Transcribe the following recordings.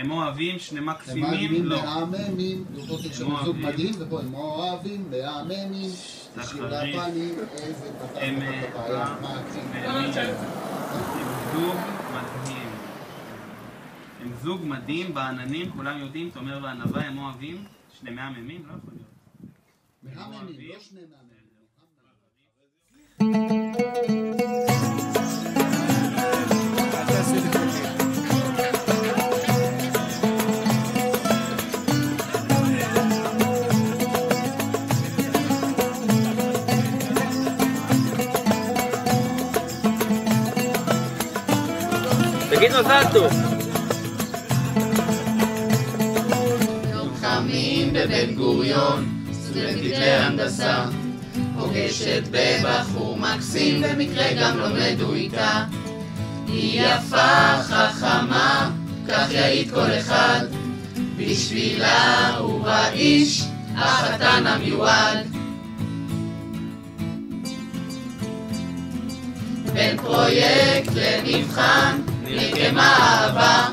הם אוהבים, שנמה כפימים, לא. הם מהממים, זאת יש לנו זוג מדהים, ופה הם אוהבים, מהממים, תשאיר לפנים, איזה פתח את הבעיה, מה הקצין. הם זוג מדהים בעננים, כולם יודעים, תומר וענווה, הם אוהבים, שני מהממים, לא יכול להיות. מהממים, לא שני מהממים. תגיד מזל טוב. יום חמים בבן גוריון, סטודנטית להנדסה, פוגשת בבחור מקסים, במקרה גם לומדו איתה. היא יפה, חכמה, כך יעיד כל אחד, בשבילה הוא האיש, החתן המיועד. בין פרויקט למבחן נרקמה אהבה,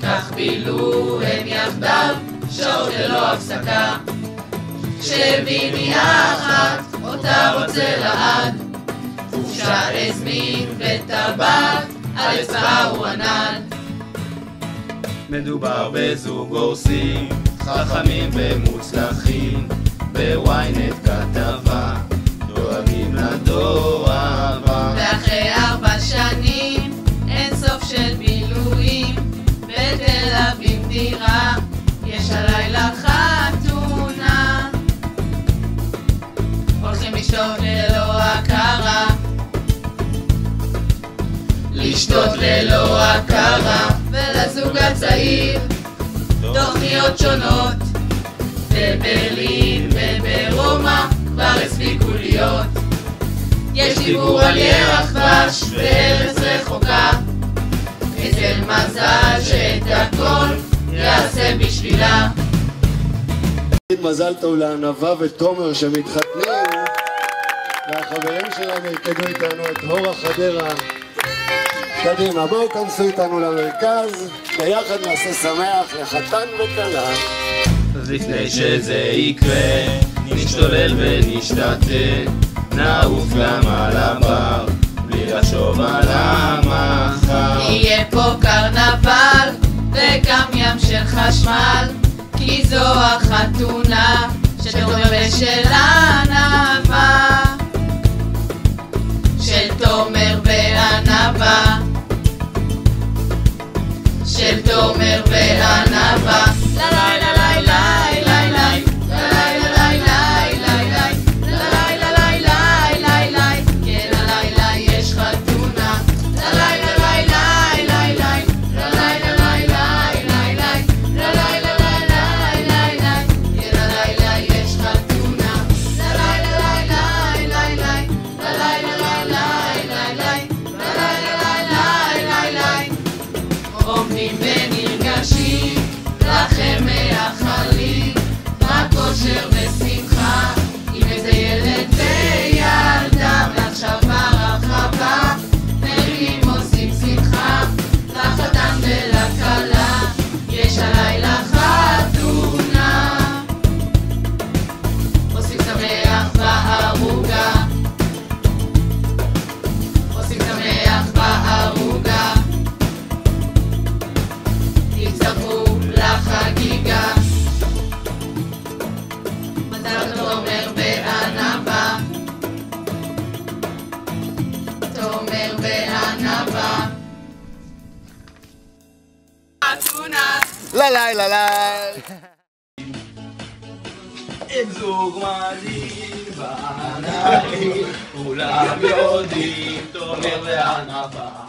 כך בילו הם יחדיו שעות ללא הפסקה. כשבינייה אחת אותה רוצה לעד, חופשה הזמין וטבעת על אצבעה הוא ענד. מדובר בזוג הורסים, חכמים ומוצלחים, בוויינט כתבה, דואגים לדור הבא. ואחרי 4 שנים אין סוף של בילויים, בתל אביב דירה, יש הלילה חתונה. הולכים לשתות ללא הכרה, לשתות ללא הכרה, ולזוג הצעיר תוכניות שונות, בברלין וברומא כבר הספיקו להיות. יש דיבור על ירח דבש בארץ רחוקה, איזה מזל שאת הכל יעשה בשבילה. מזל טוב לענווה ותומר שמתחתנים, והחברים שלהם יקדו איתנו את הורה חדרה. קדימה, בואו כנסו איתנו למרכז, ביחד נעשה שמח לחתן וכלה. אז לפני שזה יקרה, נשתולל ונשתתק, נעוף גם על הבר, בלי לחשוב על המחר. יהיה פה קרנבל וגם ים של חשמל, כי זו החתונה של תומר ושל ענווה, של תומר וענווה, של תומר וענווה. עומדים ונרגשים, לכם מאחלים, רק אושר ושמחה, עם איזה ילד וילדה, ועכשיו ברחבה, נרים עושים שמחה, לחתן ולכלה, יש הלילה חתונה, עושים שמח בערוגה, עושים שמח בערוגה, תצטרפו לחגיגה. מזל טוב תומר וענווה, תומר וענווה. חתונה לילה. הם זוג מדהים בעננים, כולם יודעים, תומר וענווה.